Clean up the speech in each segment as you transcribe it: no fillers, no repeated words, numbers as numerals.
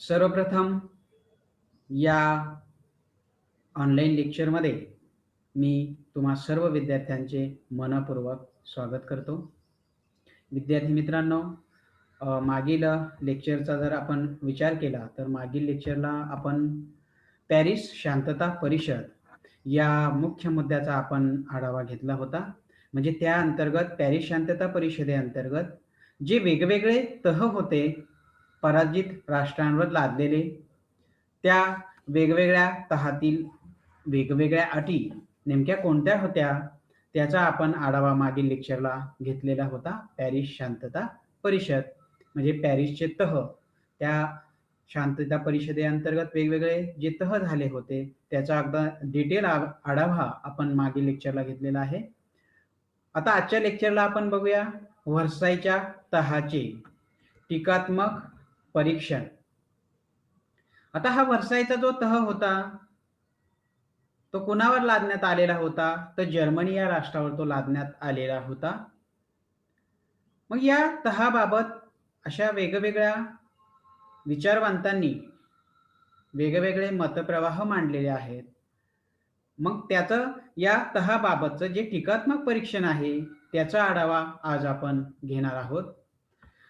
सर्वप्रथम या ऑनलाईन लेक्चरमध्ये मी तुम्हा सर्व विद्यार्थ्यांचे मनःपूर्वक स्वागत करतो. विद्यार्थी मित्रांनो, मागील लेक्चरचा जर आपण विचार केला तर मागील लेक्चरला आपण पॅरिस शांतता परिषद या मुख्य मुद्द्याचा आपण आढावा घेतला होता. म्हणजे त्या अंतर्गत पॅरिस शांतता परिषदेअंतर्गत जे वेगवेगळे तह होते पराजित राष्ट्रांवर लादलेले, त्या वेगवेगळ्या तहातील वेगवेगळ्या अटी नेमक्या कोणत्या होत्या, त्याचा आपण आढावा मागील लेक्चरला घेतलेला होता. पॅरिस शांतता परिषद म्हणजे पॅरिसचे तह, त्या शांतता परिषदेअंतर्गत वेगवेगळे जे तह झाले होते त्याचा अगदी डिटेल आढावा आपण मागील लेक्चरला घेतलेला आहे. आता आजच्या लेक्चरला आपण बघूया व्हर्सायच्या तहाचे टीकात्मक परीक्षण. आता हा व्हर्सायचा जो तह होता तो कुणावर लादण्यात आलेला होता, तर जर्मनी या राष्ट्रावर तो लादण्यात आलेला होता. मग या तहाबाबत अशा वेगवेगळ्या विचारवंतांनी वेगवेगळे मतप्रवाह मांडलेले आहेत. मग त्याचं या तहाबाबतचं जे टीकात्मक परीक्षण आहे त्याचा आढावा आज आपण घेणार आहोत.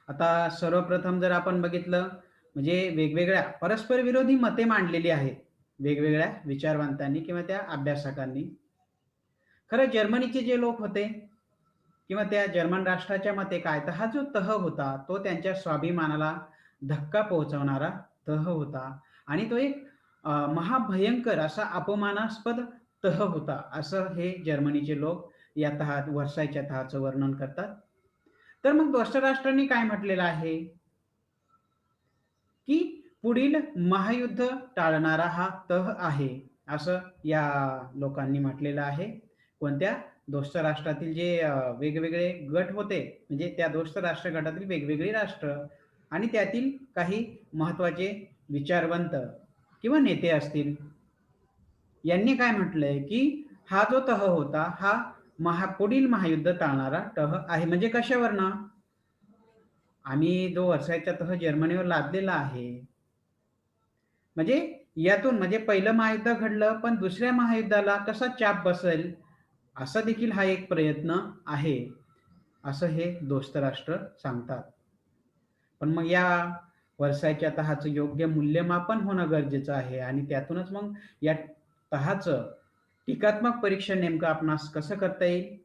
आता सर्वप्रथम जर आपण बघितलं म्हणजे वेगवेगळ्या परस्पर विरोधी मते मांडलेली आहेत वेगवेगळ्या विचारवंतांनी किंवा त्या अभ्यासकांनी. खरं जर्मनीचे जे लोक होते किंवा त्या जर्मन राष्ट्राच्या मते काय, तर हा जो तह होता तो त्यांच्या स्वाभिमानाला धक्का पोहोचवणारा तह होता आणि तो एक महाभयंकर असा अपमानास्पद तह होता, असं हे जर्मनीचे लोक या व्हर्सायच्या तहाचं वर्णन करतात. तर मग दोस्त राष्ट्रांनी काय म्हटलेलं आहे की पुढील महायुद्ध टाळणारा हा तह आहे, असं या लोकांनी म्हटलेलं आहे. कोणत्या दोस्त राष्ट्रातील जे वेगवेगळे गट होते, म्हणजे त्या दोस्त राष्ट्र गटातील वेगवेगळी राष्ट्र आणि त्यातील काही महत्वाचे विचारवंत किंवा नेते असतील, यांनी काय म्हटलंय की हा जो तह होता हा पुढील महायुद्ध टाळणारा तह आहे. म्हणजे कशावरनं? आम्ही जो व्हर्सायचा तह जर्मनीवर लादलेला आहे, म्हणजे यातून म्हणजे पहिलं महायुद्ध घडलं पण दुसऱ्या महायुद्धाला कसा चाप बसेल असा देखील हा एक प्रयत्न आहे, असं हे दोस्त राष्ट्र सांगतात. पण मग या व्हर्सायच्या तहाचं योग्य मूल्यमापन होणं गरजेचं आहे आणि त्यातूनच मग या तहाचं टीकात्मक परीक्षण नेमकं आपणास कसं करता येईल.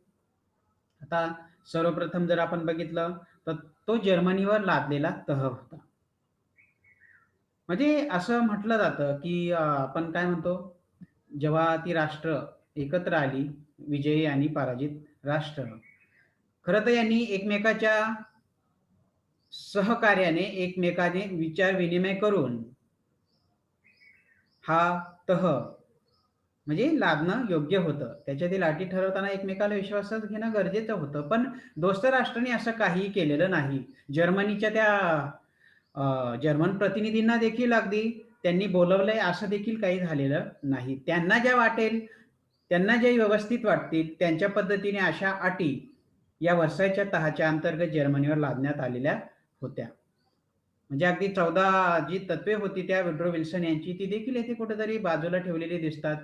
आता सर्वप्रथम जर आपण बघितलं तर तो जर्मनीवर लादलेला तह होता. म्हणजे असं म्हटलं जातं की आपण काय म्हणतो, जेव्हा ती राष्ट्र एकत्र आली, विजयी आणि पराजित राष्ट्र, खरं तर यांनी एकमेकाच्या सहकार्याने एकमेकाने विचार विनिमय करून हा तह म्हणजे लादणं योग्य होतं. त्याच्यातील अटी ठरवताना एकमेकाला विश्वासात घेणं गरजेचं होतं. पण दोस्त राष्ट्रांनी असं काहीही केलेलं नाही. जर्मनीच्या त्या जर्मन प्रतिनिधींना देखील अगदी त्यांनी बोलवलंय असं देखील काही झालेलं नाही. त्यांना ज्या वाटेल, त्यांना जे व्यवस्थित वाटतील त्यांच्या पद्धतीने अशा अटी या व्हर्सायच्या तहाच्या अंतर्गत जर्मनीवर लादण्यात आलेल्या होत्या. म्हणजे अगदी 14 जी तत्वे होती त्या वुड्रो विल्सन यांची ती देखील येथे कुठेतरी बाजूला ठेवलेली दिसतात.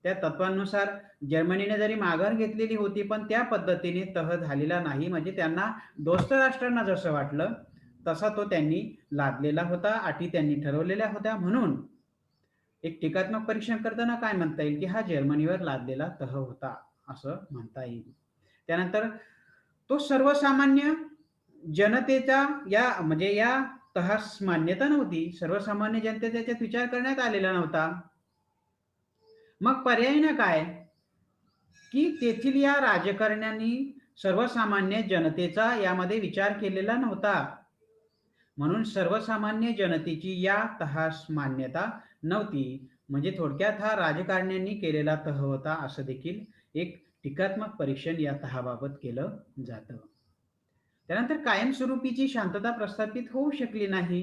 त्या तत्वांनुसार जर्मनीने जरी माघार घेतलेली होती पण त्या पद्धतीने तह झालेला नाही. म्हणजे त्यांना दोस्त राष्ट्रांना जसं वाटलं तसा तो त्यांनी लादलेला होता, अटी त्यांनी ठरवलेल्या होत्या. म्हणून एक टीकात्मक परीक्षण करताना काय म्हणता येईल की हा जर्मनीवर लादलेला तह होता असं म्हणता येईल. त्यानंतर तो सर्वसामान्य जनतेचा या म्हणजे या तहास मान्यता नव्हती. सर्वसामान्य जनतेचा त्याच्यात विचार करण्यात आलेला नव्हता. मग पर्यायीनं काय की तेथील या राजकारण्यांनी सर्वसामान्य जनतेचा यामध्ये विचार केलेला नव्हता. म्हणून सर्वसामान्य जनतेची या तहास मान्यता नव्हती. म्हणजे थोडक्यात हा राजकारण्यांनी केलेला तह होता असं देखील एक टीकात्मक परीक्षण या तहाबाबत केलं जातं. त्यानंतर कायमस्वरूपीची शांतता प्रस्थापित होऊ शकली नाही.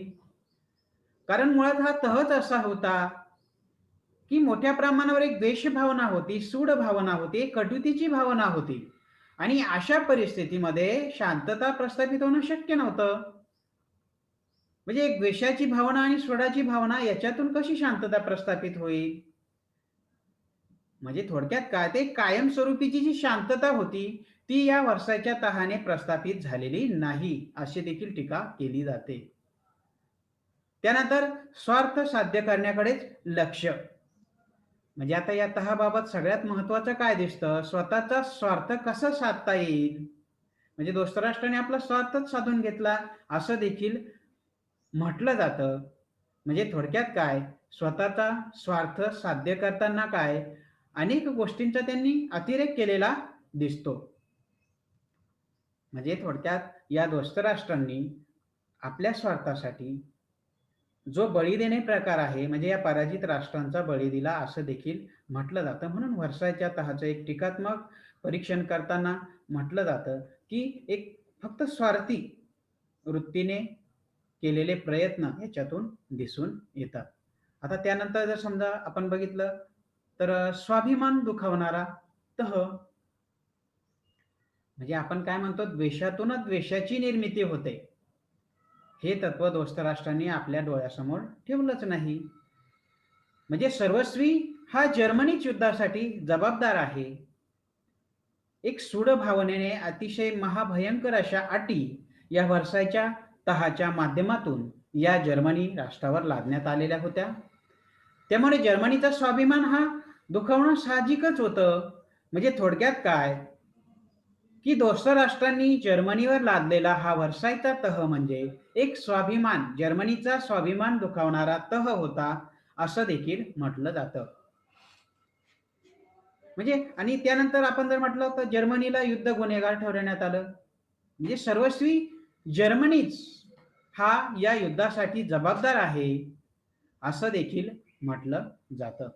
कारण मुळात हा तहच असा होता की मोठ्या प्रमाणावर एक द्वेष भावना होती, सूड भावना होती, एक कटुतीची भावना होती आणि अशा परिस्थितीमध्ये शांतता प्रस्थापित होणं शक्य नव्हतं. म्हणजे एक द्वेषाची भावना आणि स्वराची भावना याच्यातून कशी शांतता प्रस्थापित होईल? म्हणजे थोडक्यात काय ते कायमस्वरूपीची जी शांतता होती, ती या वर्षाच्या तहाने प्रस्थापित झालेली नाही, अशी देखील टीका केली जाते. त्यानंतर स्वार्थ साध्य करण्याकडेच लक्ष. म्हणजे आता या तहाबाबत सगळ्यात महत्त्वाचं काय दिसतं? स्वतःचा स्वार्थ कसा साधता येईल? म्हणजे दोस्तराष्ट्राने आपला स्वार्थच साधून घेतला, असं देखील म्हटलं जातं. म्हणजे थोडक्यात काय, स्वतःचा स्वार्थ साध्य करताना काय, अनेक गोष्टींचा त्यांनी अतिरेक केलेला दिसतो. म्हणजे थोडक्यात या दोस्त राष्ट्रांनी आपल्या स्वार्थासाठी जो बळी देणे प्रकार आहे, म्हणजे या पराजित राष्ट्रांचा बळी दिला असं देखील म्हटलं जातं. म्हणून व्हर्सायच्या तहाचं एक टीकात्मक परीक्षण करताना म्हटलं जातं, की एक फक्त स्वार्थी वृत्तीने केलेले प्रयत्न याच्यातून दिसून येतात. आता त्यानंतर जर समजा आपण बघितलं, तर स्वाभिमान दुखावणारा तह म्हणजे आपण काय म्हणतो द्वेषातूनच द्वेषाची निर्मिती होते. हे तत्व दोस्त राष्ट्रांनी आपल्या डोळ्यासमोर ठेवलंच नाही. म्हणजे सर्वस्वी हा जर्मनीच युद्धासाठी जबाबदार आहे. एक सूड भावनेने अतिशय महाभयंकर अशा अटी या व्हर्सायच्या तहाच्या माध्यमातून या जर्मनी राष्ट्रावर लादण्यात आलेल्या होत्या. त्यामुळे जर्मनीचा स्वाभिमान हा दुखावणं साहजिकच होतं. म्हणजे थोडक्यात काय, की दोस्त राष्ट्रांनी जर्मनीवर लादलेला हा व्हर्सायचा तह म्हणजे एक स्वाभिमान, जर्मनीचा स्वाभिमान दुखावणारा तह होता, असं देखील म्हटलं जातं. म्हणजे आणि त्यानंतर आपण जर म्हटलं तर जर्मनीला युद्ध गुन्हेगार ठरवण्यात आलं. म्हणजे सर्वस्वी जर्मनीच हा या युद्धासाठी जबाबदार आहे, असं देखील म्हटलं जातं.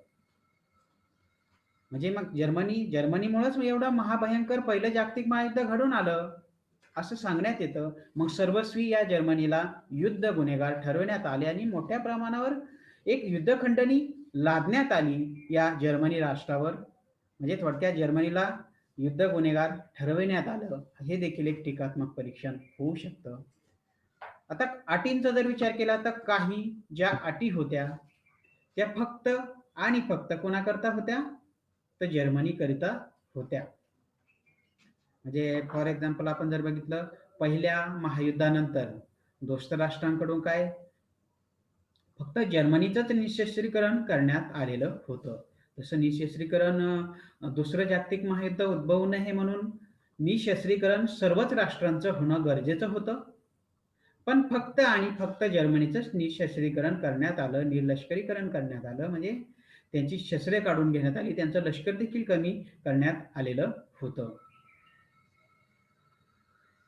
म्हणजे मग जर्मनीमुळेच एवढं महाभयंकर पहिलं जागतिक महायुद्ध घडून आलं, असं सांगण्यात येतं. मग सर्वस्वी या जर्मनीला युद्ध गुन्हेगार ठरवण्यात आले आणि मोठ्या प्रमाणावर एक युद्धखंडणी लादण्यात आली या जर्मनी राष्ट्रावर. म्हणजे थोडक्यात जर्मनीला युद्ध गुन्हेगार ठरविण्यात आलं. हे देखील एक टीकात्मक परीक्षण होऊ शकतं. आता अटींचा जर विचार केला तर काही ज्या अटी होत्या, त्या फक्त आणि फक्त कोणाकरता होत्या? तर जर्मनीकरिता होत्या. म्हणजे फॉर एक्झाम्पल आपण जर बघितलं, पहिल्या महायुद्धानंतर दोस्त राष्ट्रांकडून काय फक्त जर्मनीचंच निःशस्त्रीकरण करण्यात आलेलं होतं. तसं निःशस्त्रीकरण दुसरं जागतिक महायुद्ध उद्भवू नये म्हणून निःशस्त्रीकरण सर्वच राष्ट्रांचं होणं गरजेचं होतं. पण फक्त आणि फक्त जर्मनीचंच निःशस्त्रीकरण करण्यात आलं, निर्लष्करीकरण करण्यात आलं. म्हणजे त्यांची शस्त्रे काढून घेण्यात आली. त्यांचं लष्कर देखील कमी करण्यात आलेलं होतं.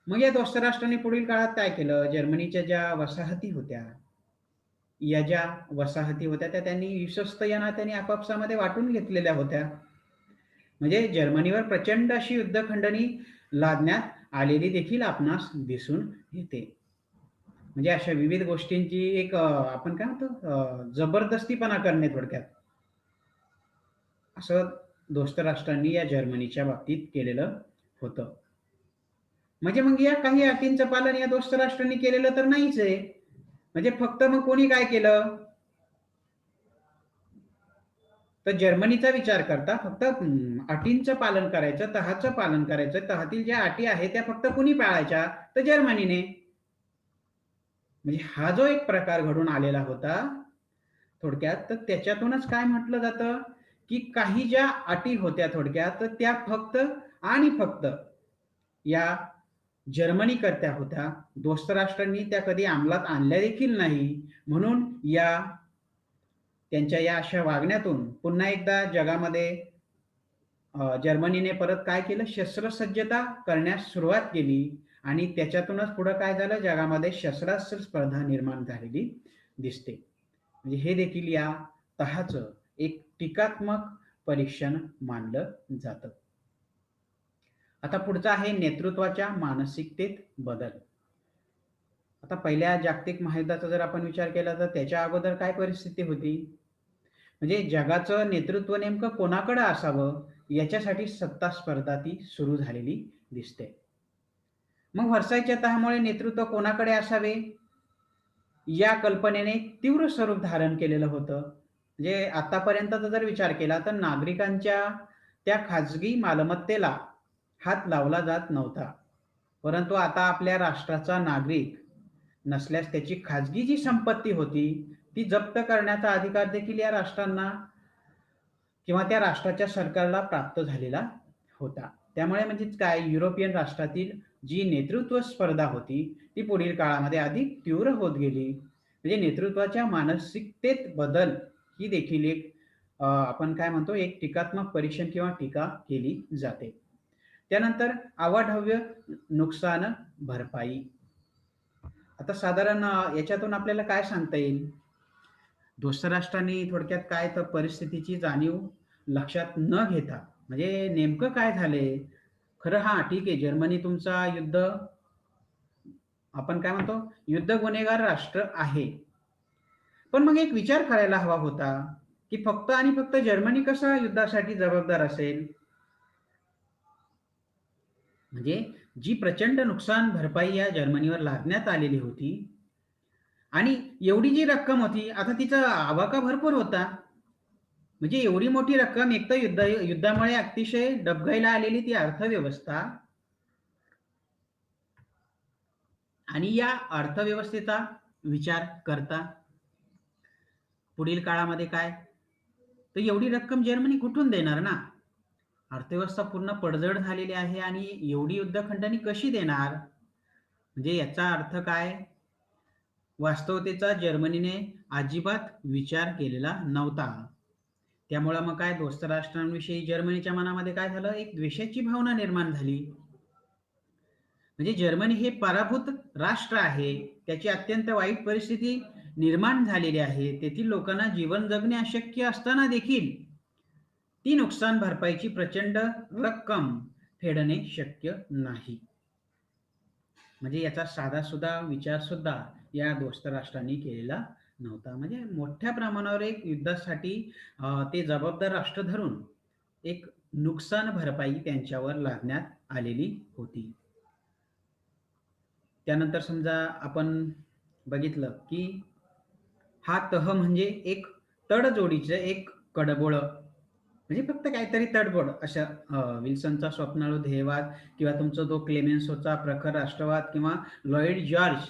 मग या दोस्त राष्ट्रांनी पुढील काळात काय केलं? जर्मनीच्या ज्या वसाहती होत्या, या ज्या वसाहती होत्या त्या त्यांनी विश्वस्त या नात्याने आपापसामध्ये वाटून घेतलेल्या होत्या. म्हणजे जर्मनीवर प्रचंड अशी युद्धखंडणी लादण्यात आलेली देखील आपणास दिसून येते. म्हणजे अशा विविध गोष्टींची एक आपण काय म्हणतो जबरदस्तीपणा करणे थोडक्यात, असं दोस्त राष्ट्रांनी या जर्मनीच्या बाबतीत केलेलं होतं. म्हणजे मग या काही अटींचं पालन या दोस्त राष्ट्रांनी केलेलं तर नाहीच आहे. म्हणजे फक्त मग कोणी काय केलं? तर जर्मनीचा विचार करता फक्त अटींचं पालन करायचं, तहाचं पालन करायचं. तहातील ज्या अटी आहेत त्या फक्त कुणी पाळायच्या? तर जर्मनीने. म्हणजे हा जो एक प्रकार घडून आलेला होता थोडक्यात, तर त्याच्यातूनच काय म्हटलं जातं, की काही ज्या अटी होत्या थोडक्यात, तर त्या फक्त आणि फक्त या जर्मनीकरता होत्या. दोस्त राष्ट्रांनी त्या कधी अंमलात आणल्या देखील नाही. म्हणून या त्यांच्या या अशा वागण्यातून पुन्हा एकदा जगामध्ये जर्मनीने परत काय केलं? शस्त्रसज्जता करण्यास सुरुवात केली आणि त्याच्यातूनच पुढं काय झालं? जगामध्ये शस्त्रास्त्र स्पर्धा निर्माण झालेली दिसते. म्हणजे हे देखील या तहाचं एक टीकात्मक परीक्षण मानलं जातं. आता पुढचं आहे नेतृत्वाच्या मानसिकतेत बदल. आता पहिल्या जागतिक महायुद्धाचा जर आपण विचार केला तर त्याच्या अगोदर काय परिस्थिती होती? म्हणजे जगाचं नेतृत्व नेमकं कोणाकडे असावं याच्यासाठी सत्ता स्पर्धा ती सुरू झालेली दिसते. मग व्हर्सायच्या तहामुळे नेतृत्व कोणाकडे असावे या कल्पनेने तीव्र स्वरूप धारण केलेलं होतं. म्हणजे आतापर्यंतचा जर विचार केला तर नागरिकांच्या त्या खाजगी मालमत्तेला हात लावला जात नव्हता. परंतु आता आपल्या राष्ट्राचा नागरिक नसल्यास त्याची खाजगी जी संपत्ती होती, ती जप्त करण्याचा अधिकार देखील या राष्ट्रांना किंवा त्या राष्ट्राच्या सरकारला प्राप्त झालेला होता. त्यामुळे म्हणजेच काय युरोपियन राष्ट्रातील जी नेतृत्व स्पर्धा होती, ती पुढील काळामध्ये अधिक तीव्र होत गेली. म्हणजे नेतृत्वाच्या मानसिकतेत बदल ही देखील एक आपण काय म्हणतो एक टीकात्मक परीक्षण किंवा टीका केली जाते. त्यानंतर अवाढव्य नुकसान भरपाई. आता साधारण याच्यातून आपल्याला काय सांगता येईल? दोस्त राष्ट्रांनी थोडक्यात काय तर परिस्थितीची जाणीव लक्षात न घेता म्हणजे नेमकं काय झालंय? खरं हां, ठीक आहे जर्मनी तुमचा आपण काय म्हणतो युद्ध गुन्हेगार राष्ट्र आहे. पण मग एक विचार करायला हवा होता, की फक्त आणि फक्त जर्मनी कसा युद्धासाठी जबाबदार असेल? म्हणजे जी प्रचंड नुकसान भरपाई या जर्मनीवर लादण्यात आलेली होती आणि एवढी जी रक्कम होती, आता तिचा आवाका भरपूर होता. म्हणजे एवढी मोठी रक्कम एक तर युद्धामुळे अतिशय डबघाईला आलेली ती अर्थव्यवस्था आणि या अर्थव्यवस्थेचा विचार करता पुढील काळामध्ये काय? तर एवढी रक्कम जर्मनी कुठून देणार ना? अर्थव्यवस्था पूर्ण पडझड झालेली आहे आणि एवढी युद्धखंडणी कशी देणार? म्हणजे याचा अर्थ काय? वास्तवतेचा जर्मनीने अजिबात विचार केलेला नव्हता. त्यामुळं मग काय दोस्त राष्ट्रांविषयी जर्मनीच्या मनामध्ये काय झालं? एक द्वेषाची भावना निर्माण झाली. म्हणजे जर्मनी हे पराभूत राष्ट्र आहे. त्याची अत्यंत वाईट परिस्थिती निर्माण झालेली आहे. तेथील लोकांना जीवन जगणे अशक्य असताना देखील ती नुकसान भरपाईची प्रचंड रक्कम फेडणे शक्य नाही. म्हणजे याचा साधासुधा विचारसुद्धा या दोस्त राष्ट्रांनी केलेला नव्हता. म्हणजे मोठ्या प्रमाणावर एक युद्धासाठी ते जबाबदार राष्ट्र धरून एक नुकसान भरपाई त्यांच्यावर लादण्यात आलेली होती. त्यानंतर समजा आपण बघितलं, की हा तह म्हणजे एक तडजोडीचं एक कडबोळं म्हणजे फक्त काहीतरी तडजोड अशा विल्सनचा स्वप्नाळू ध्येयवाद किंवा तुमचा तो क्लेमेन्सोचा प्रखर राष्ट्रवाद किंवा लॉयड जॉर्ज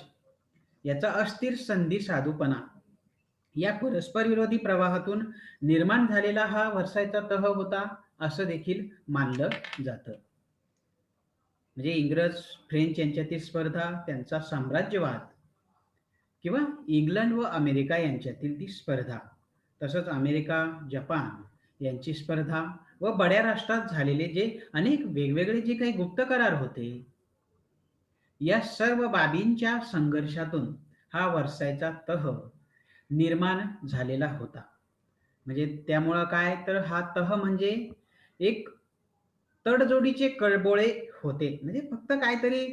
याचा अस्थिर संधी साधूपणा या परस्पर विरोधी प्रवाहातून निर्माण झालेला हा वर्सायचा तह होता असं देखील मानलं जातं. म्हणजे इंग्रज, फ्रेंच यांच्यातील स्पर्धा, त्यांचा साम्राज्यवाद किंवा इंग्लंड व अमेरिका यांच्यातील ती स्पर्धा. तसंच अमेरिका, जपान यांची स्पर्धा व बड्या राष्ट्रात झालेले जे अनेक वेगवेगळे जे काही गुप्त करार होते, या सर्व बाबींच्या संघर्षातून हा वर्सायचा तह निर्माण झालेला होता. म्हणजे त्यामुळं काय तर हा तह म्हणजे एक तडजोडीचे कळबोळे होते. म्हणजे फक्त काहीतरी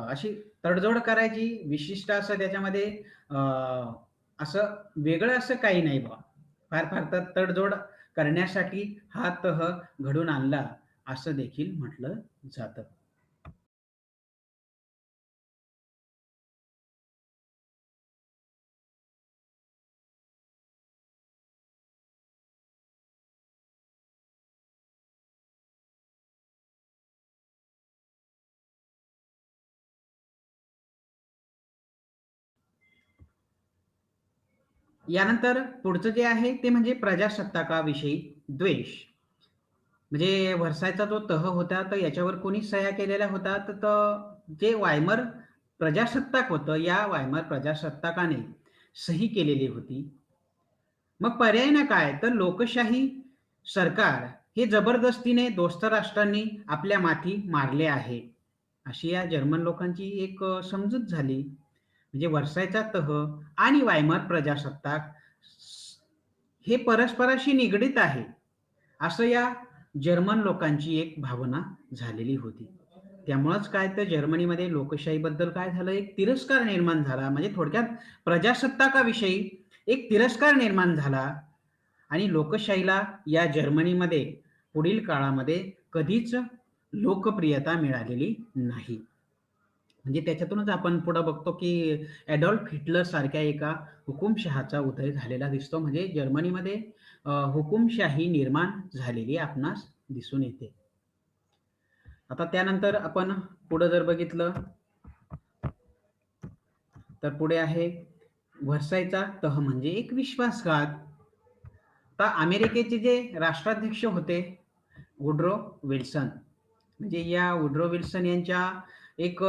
अशी तडजोड करायची, विशिष्ट असं त्याच्यामध्ये अ, असं वेगळं असं काही नाही बुवा. फार-फार तर तडजोड करण्यासाठी हा तह घडून आणला, असं देखील म्हटलं जातं. यानंतर पुढचं जे आहे ते म्हणजे प्रजासत्ताकाविषयी द्वेष. म्हणजे व्हर्सायचा जो तह होता, तर याच्यावर कोणी सह्या केलेल्या होत्या, तर जे वायमर प्रजासत्ताक होतं, या वायमर प्रजासत्ताकाने सही केलेली होती. मग पर्याय काय? तर लोकशाही सरकार हे जबरदस्तीने दोस्त राष्ट्रांनी आपल्या माथी मारले आहे. अशी या जर्मन लोकांची एक समजूत झाली. म्हणजे वर्सायचा तह आणि वायमर प्रजासत्ताक हे परस्पराशी निगडीत आहे. असं या जर्मन लोकांची एक भावना झालेली होती. त्यामुळंच काय तर जर्मनीमध्ये लोकशाहीबद्दल काय झालं, एक तिरस्कार निर्माण झाला. म्हणजे थोडक्यात प्रजासत्ताकाविषयी एक तिरस्कार निर्माण झाला आणि लोकशाहीला या जर्मनीमध्ये पुढील काळामध्ये कधीच लोकप्रियता मिळालेली नाही. म्हणजे त्याच्यातूनच आपण पुढे बघतो की ॲडॉल्फ हिटलर सारख्या एका हुकुमशहाचा उदय झालेला दिसतो. म्हणजे जर्मनीमध्ये हुकुमशाही निर्माण झालेली आपणास दिसून येते. आता त्यानंतर आपण पुढे जर बघितलं तर पुढे आहे व्हर्सायचा तह म्हणजे एक विश्वासघात. तर अमेरिकेचे जे राष्ट्राध्यक्ष होते वुड्रो विल्सन, म्हणजे या वुड्रो विल्सन यांच्या एक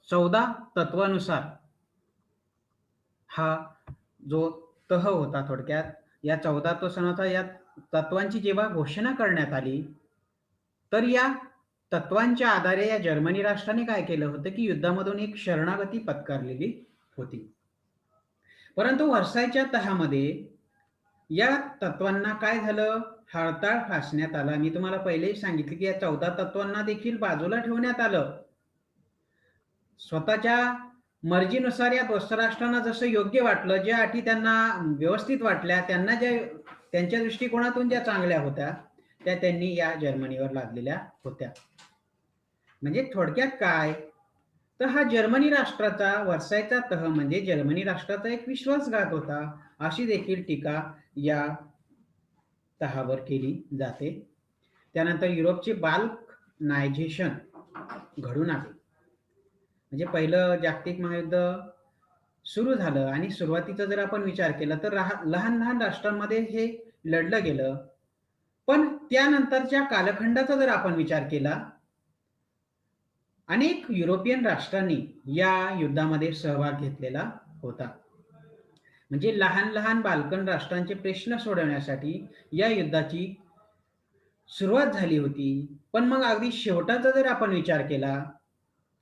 14 तत्वानुसार हा जो तह होता, थोडक्यात या 14 तत्वानुसार या तत्वांची जेव्हा घोषणा करण्यात आली, तर या तत्वांच्या आधारे या जर्मनी राष्ट्राने काय केलं होतं की युद्धामधून एक शरणागती पत्करलेली होती. परंतु व्हर्सायच्या तहामध्ये या तत्वांना काय झालं, हरताळ फासण्यात आला. मी तुम्हाला पहिलेही सांगितले की या 14 तत्वांना देखील बाजूला ठेवण्यात आलं. स्वतःच्या मर्जीनुसार या दोस्त राष्ट्रांना जसं योग्य वाटलं, ज्या अटी त्यांना व्यवस्थित वाटल्या, त्यांना ज्या त्यांच्या दृष्टिकोनातून ज्या चांगल्या होत्या, त्या त्यांनी या जर्मनीवर लादलेल्या होत्या. म्हणजे थोडक्यात काय, तर हा जर्मनी राष्ट्राचा व्हर्सायचा तह म्हणजे जर्मनी राष्ट्राचा एक विश्वासघात होता, अशी देखील टीका या तहावर केली जाते. त्यानंतर युरोपचे बाल्कनायझेशन घडून आले. म्हणजे पहिलं जागतिक महायुद्ध सुरू झालं आणि सुरुवातीचा जर आपण विचार केला तर लहान लहान राष्ट्रांमध्ये हे लढलं गेलं. पण त्यानंतरच्या कालखंडाचा जर आपण विचार केला, अनेक युरोपियन राष्ट्रांनी या युद्धामध्ये सहभाग घेतलेला होता. म्हणजे लहान लहान बाल्कन राष्ट्रांचे प्रश्न सोडवण्यासाठी या युद्धाची सुरुवात झाली होती. पण मग अगदी शेवटाचा जर आपण विचार केला,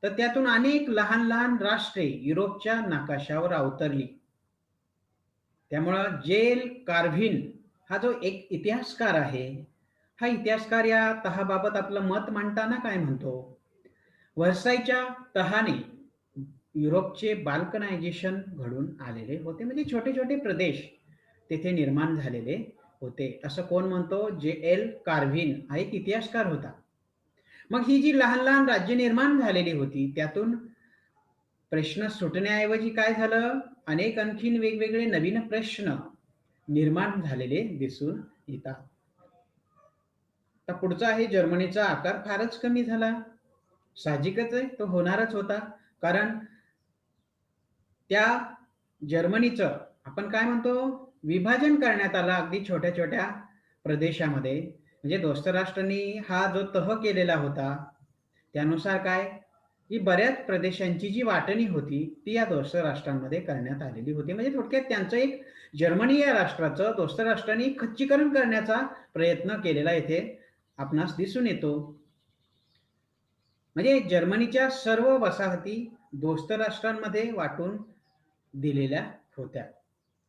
तर त्यातून अनेक लहान लहान राष्ट्रे युरोपच्या नकाशावर अवतरली. त्यामुळं जेल कार्व्हिन हा जो एक इतिहासकार आहे, हा इतिहासकार या तहाबाबत आपलं मत मांडताना काय म्हणतो, व्हर्सायच्या तहाने युरोपचे बाल्कनायझेशन घडून आलेले होते. म्हणजे छोटे छोटे प्रदेश तेथे निर्माण झालेले होते, असं कोण म्हणतो, जे एल कार्व्हिन हा एक इतिहासकार होता. मग ही जी लहान लहान राज्य निर्माण झालेली होती, त्यातून प्रश्न सुटण्याऐवजी काय झालं, अनेक आणखीन वेगवेगळे नवीन प्रश्न निर्माण झालेले दिसून येतात. आता पुढचा आहे जर्मनीचा आकार फारच कमी झाला. साहजिकच आहे, तो होणारच होता. कारण त्या जर्मनीचं आपण काय म्हणतो, विभाजन करण्यात आलं अगदी छोट्या-छोट्या प्रदेशामध्ये. म्हणजे दोस्त राष्ट्रांनी हा जो तह केलेला होता, त्यानुसार काय, ही बऱ्याच प्रदेशांची जी वाटणी होती, ती या दोस्त राष्ट्रांमध्ये करण्यात आलेली होती. म्हणजे थोडक्यात त्यांचं एक जर्मनी या राष्ट्राचं दोस्त राष्ट्रांनी खच्चीकरण करण्याचा प्रयत्न केलेला येथे आपणास दिसून येतो. म्हणजे जर्मनीच्या सर्व वसाहती दोस्त राष्ट्रांमध्ये वाटून दिलेल्या होत्या.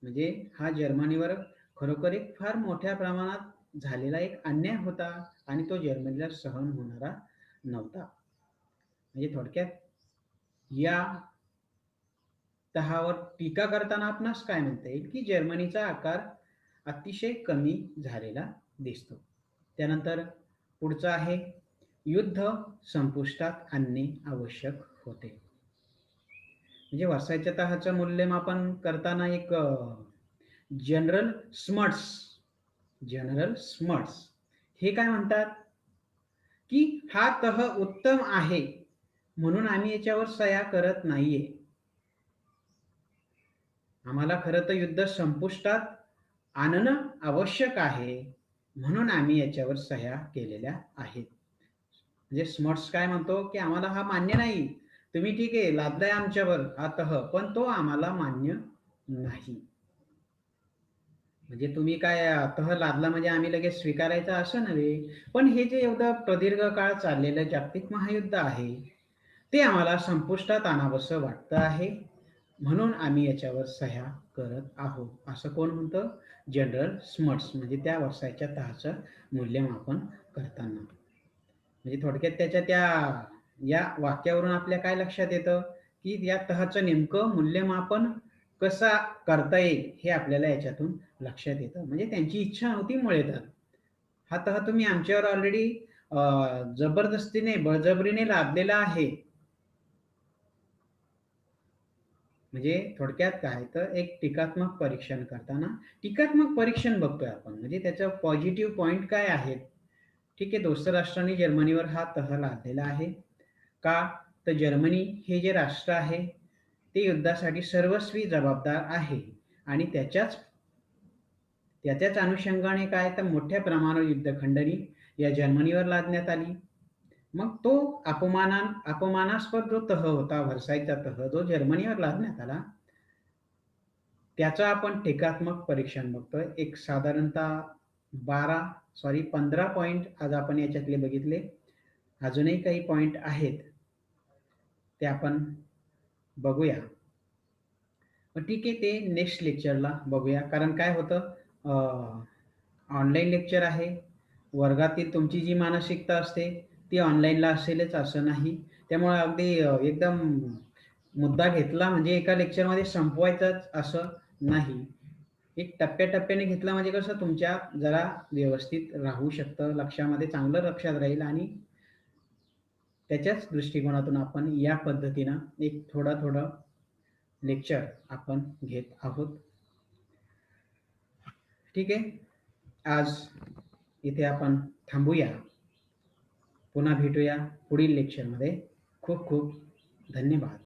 म्हणजे हा जर्मनीवर खरोखर एक फार मोठ्या प्रमाणात झालेला एक अन्याय होता आणि तो जर्मनीला सहन होणारा नव्हता. म्हणजे थोडक्यात या तहावर टीका करताना आपणास काय म्हणता येईल, की जर्मनीचा आकार अतिशय कमी झालेला दिसतो. त्यानंतर पुढचं आहे, युद्ध संपुष्टात आणणे आवश्यक होते. म्हणजे व्हर्सायच्या तहाचं मूल्यमापन करताना एक जनरल स्मट्स जनरल स्मट्स हे काय म्हणतात, की हा तह उत्तम आहे म्हणून आम्ही याच्यावर सह्या करत नाहीये. आम्हाला खरं तर युद्ध संपुष्टात आणणं आवश्यक आहे, म्हणून आम्ही याच्यावर सह्या केलेल्या आहेत. म्हणजे स्मट्स काय म्हणतो, की आम्हाला हा मान्य नाही. तुम्ही ठीक आहे लादलाय आमच्यावर हा तह, पण तो आम्हाला मान्य नाही. म्हणजे तुम्ही काय तह लादला म्हणजे आम्ही लगेच स्वीकारायचा असं नव्हे. पण हे जे एवढं प्रदीर्घ काळ चाललेलं जागतिक महायुद्ध आहे, ते आम्हाला संपुष्टात आणावंसं वाटतं आहे. म्हणून आम्ही याच्यावर सह्या करत आहोत. असं कोण म्हणतं? जनरल स्मट्स, म्हणजे त्या व्हर्सायच्या तहाचं मूल्यमापन करताना. म्हणजे थोडक्यात त्याच्या त्या या वाक्यावरून आपल्या काय लक्षात येतं, की या तहाचं नेमकं मूल्यमापन कसा करता येईल हे आपल्याला याच्यातून लक्षात येतं. म्हणजे त्यांची इच्छा नव्हती मुळीच. हा तह तुम्ही आमच्यावर ऑलरेडी जबरदस्तीने, बळजबरीने लादलेला आहे. म्हणजे थोडक्यात काय तर एक टीकात्मक परीक्षण करताना टीकात्मक परीक्षण बघतोय आपण, म्हणजे त्याचं पॉझिटिव्ह पॉइंट काय आहेत. ठीक आहे, दोस्त राष्ट्रांनी जर्मनीवर हा तह लादलेला आहे. का? तर जर्मनी हे जे राष्ट्र आहे, ते युद्धासाठी सर्वस्वी जबाबदार आहे आणि त्याच्याच अनुषंगाने काय तर मोठ्या प्रमाणावर युद्धखंडणी या जर्मनीवर लादण्यात आली. मग तो अपमानास्पद जो तह होता, व्हर्सायचा तह जो जर्मनीवर लादण्यात आला, त्याचं आपण टीकात्मक परीक्षण बघतोय. एक साधारणतः 15 पॉइंट आज आपण याच्यातले बघितले. अजूनही काही पॉइंट आहेत, ते आपण बघूया. मग ठीक आहे, ते नेक्स्ट लेक्चरला बघूया. कारण काय होतं, ऑनलाईन लेक्चर आहे. वर्गातील तुमची जी मानसिकता असते, ती ऑनलाईनला असेलच असं नाही. त्यामुळे अगदी एकदम मुद्दा घेतला म्हणजे एका लेक्चरमध्ये संपवायचाच असं नाही. एक टप्प्याटप्प्याने घेतला म्हणजे कसं तुमच्या जरा व्यवस्थित राहू शकतं, लक्षामध्ये चांगलं लक्षात राहील आणि त्याच्याच दृष्टिकोनातून आपण या पद्धतीनं एक थोडं लेक्चर आपण घेत आहोत. ठीक आहे. आज इथे आपण थांबूया. पुन्हा भेटूया पुढील लेक्चरमध्ये. खूप खूप धन्यवाद.